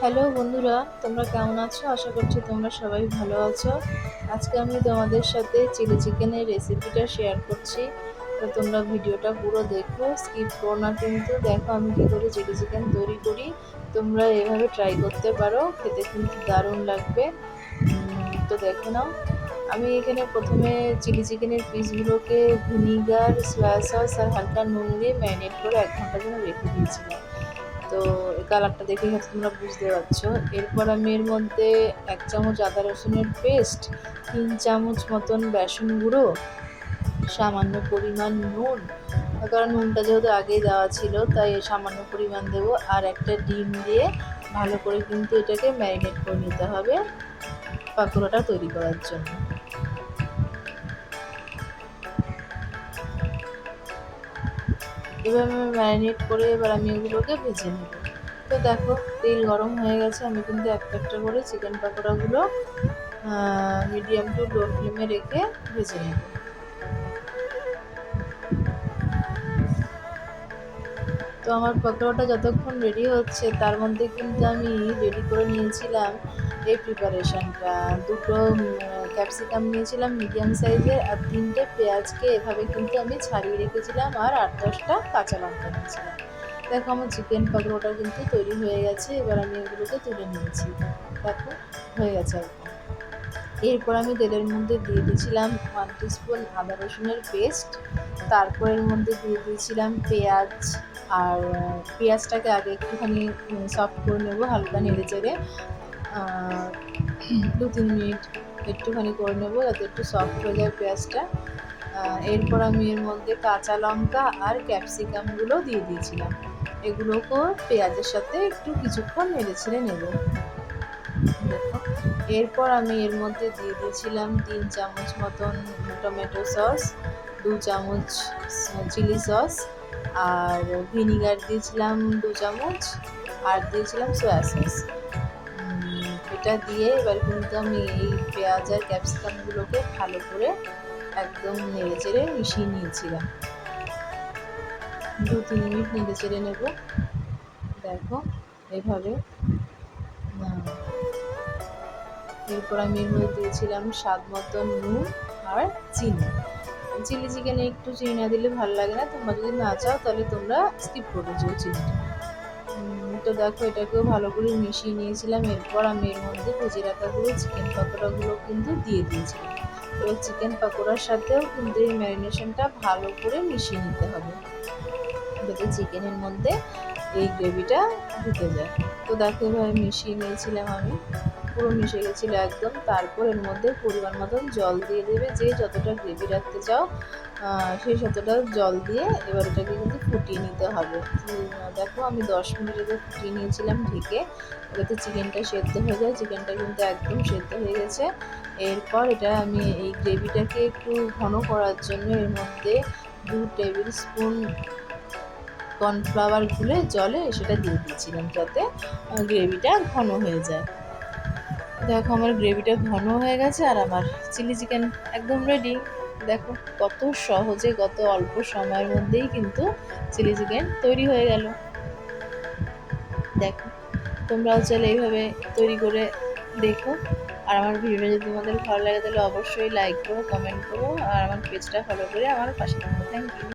Hello বন্ধুরা, তোমরা কেমন আছো? আশা করছি তোমরা সবাই ভালো আছো। আজকে আমি তোমাদের সাথে চিলি চিকেনের রেসিপিটা শেয়ার করছি। তো তোমরা ভিডিওটা পুরো দেখো, স্কিপ করো না কিন্তু। দেখো আমি কী করে চিলি চিকেন তৈরি করি। তোমরা এভাবে ট্রাই করতে পারো, খেতে কিন্তু দারুণ লাগবে। তো দেখো নাও, আমি এখানে প্রথমে চিলি চিকেনের পিসগুলোকে ভিনিগার, সয়া সস আর হালকা নুন দিয়ে ম্যারিনেট করে 1 ঘন্টার জন্য রেখে দিয়েছিলাম। তো এই কালারটা দেখে হয়তো তোমরা বুঝতে পারছো। এরপর আমি এর মধ্যে 1 চামচ আদা রসুনের পেস্ট, 3 চামচ মতন বেসন গুঁড়ো, সামান্য পরিমাণ নুন, কারণ নুনটা যেহেতু আগেই দেওয়া ছিল তাই সামান্য পরিমাণ দেবো, আর একটা ডিম দিয়ে ভালো করে কিন্তু এটাকে ম্যারিনেট করে নিতে হবে পাকোড়াটা তৈরি করার জন্য। এবার আমি ম্যারিনেট করে এবার আমি এগুলোকে ভেজে নেব। তো দেখো তেল গরম হয়ে গেছে, আমি কিন্তু একটা একটা করে চিকেন পাকোড়াগুলো মিডিয়াম টু লো ফ্লেমে রেখে ভেজে নেব। তো আমার পাকোড়াটা যতক্ষণ রেডি হচ্ছে তার মধ্যে কিন্তু আমি রেডি করে নিয়েছিলাম এই প্রিপারেশনটা। দুটো ক্যাপসিকাম নিয়েছিলাম মিডিয়াম সাইজের, আর 3টে পেঁয়াজকে এভাবে কিন্তু আমি ছাড়িয়ে রেখেছিলাম, আর 8-10টা কাঁচা লঙ্কা নিয়েছিলাম। দেখো আমার চিকেন পাকোড়াটা কিন্তু তৈরি হয়ে গেছে। এবার আমি এগুলোকে তুলে নিয়েছি। দেখো হয়ে গেছে একদম। এরপর আমি তেলের মধ্যে দিয়ে দিয়েছিলাম 1 টিস্পুন আদা রসুনের পেস্ট। তারপর এর মধ্যে দিয়ে দিয়েছিলাম পেঁয়াজ, আর পেঁয়াজটাকে আগে একটুখানি সফট করে নেবো, হালকা নেড়ে চেড়ে 2-3 মিনিট একটুখানি করে নেবো যাতে একটু সফট হয়ে যায় পেঁয়াজটা। এরপর আমি এর মধ্যে কাঁচা লঙ্কা আর ক্যাপসিকামগুলো দিয়ে দিয়েছিলাম। এগুলোকেও পেঁয়াজের সাথে একটু কিছুক্ষণ নেড়ে ছেড়ে নেব। দেখো এরপর আমি এর মধ্যে দিয়ে দিয়েছিলাম 3 চামচ মতন টমেটো সস, 2 চামচ চিলি সস, আর ভিনিগার দিয়েছিলাম 2 চামচ, আর দিয়েছিলাম সয়া সস। এটা দিয়ে এবার কিন্তু আমি এই পেঁয়াজ আর ক্যাপসিকামগুলোকে ভালো করে একদম নেড়ে চেড়ে মিশিয়ে নিয়েছিলাম। 2-3 মিনিট নেড়ে চেড়ে নেব। দেখো এভাবে। এরপর আমি এর মধ্যে দিয়েছিলাম স্বাদ মতন নুন আর চিনি। চিলি চিকেনে একটু চিনি না দিলে ভালো লাগে না, তোমরা যদি না চাও তাহলে তোমরা স্কিপ করে যেও চিনিটা। তো দেখো এটাকেও ভালো করে মিশিয়ে নিয়েছিলাম। এরপর আমি এর মধ্যে ভেজে রাখাগুলো চিকেন পাকোড়াগুলো কিন্তু দিয়ে দিয়েছিলাম। এবার চিকেন পাকোড়ার সাথেও কিন্তু এই ম্যারিনেশনটা ভালো করে মিশিয়ে নিতে হবে যাতে চিকেনের মধ্যে এই গ্রেভিটা ঢুকে যায়। তো দেখো এভাবে মিশিয়ে নিয়েছিলাম আমি, পুরো মিশে গেছিলো একদম। তারপর এর মধ্যে পরিমাণ মতন জল দিয়ে দেবে, যে যতটা গ্রেভি রাখতে চাও সেই ততটা জল দিয়ে এবার এটাকে কিন্তু ফুটিয়ে নিতে হবে। দেখো আমি 10 মিনিট আগে ফুটিয়ে নিয়েছিলাম ঢেকে, যাতে চিকেনটা সেদ্ধ হয়ে যায়। চিকেনটা কিন্তু একদম সেদ্ধ হয়ে গেছে। এরপর এটা আমি এই গ্রেভিটাকে একটু ঘন করার জন্য এর মধ্যে 2 টেবিল স্পুন কর্নফ্লাওয়ার গুলে জলে সেটা দিয়ে দিয়েছিলাম যাতে গ্রেভিটা ঘন হয়ে যায়। দেখো আমার গ্রেভিটা ঘন হয়ে গেছে আর আমার চিলি চিকেন একদম রেডি। দেখো কত সহজে, কত অল্প সময়ের মধ্যেই কিন্তু চিলি চিকেন তৈরি হয়ে গেল। দেখো তোমরাও চাইলে এইভাবে তৈরি করে দেখো। আর আমার ভিডিওটা যদি তোমাদের ভালো লাগে তাহলে অবশ্যই লাইক করো, কমেন্ট করো, আর আমার পেজটা ফলো করে আমার পাশে থাকো। Thank you.